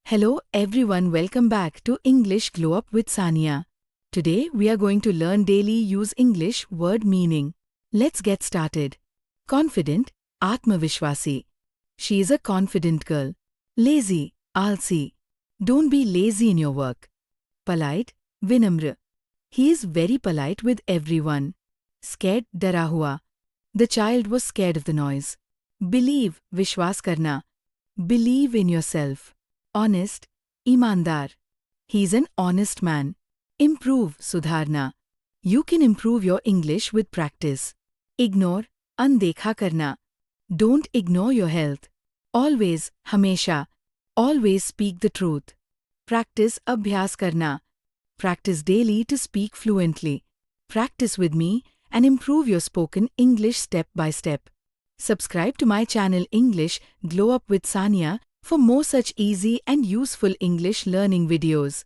Hello everyone, welcome back to English Glow Up with Saniya. Today we are going to learn daily use English word meaning. Let's get started. Confident, Atmavishwasi. She is a confident girl. Lazy, Alsi. Don't be lazy in your work. Polite, Vinamra. He is very polite with everyone. Scared, Dara hua. The child was scared of the noise. Believe, Vishwas karna. Believe in yourself. Honest, ईमानदार. He is an honest man. Improve, सुधारना. You can improve your English with practice. Ignore, अनदेखा करना. Don't ignore your health. Always, हमेशा. Always speak the truth. Practice, अभ्यास करना. Practice daily to speak fluently. Practice with me and improve your spoken English step by step. Subscribe to my channel English Glow Up with Saniya for more such easy and useful English learning videos.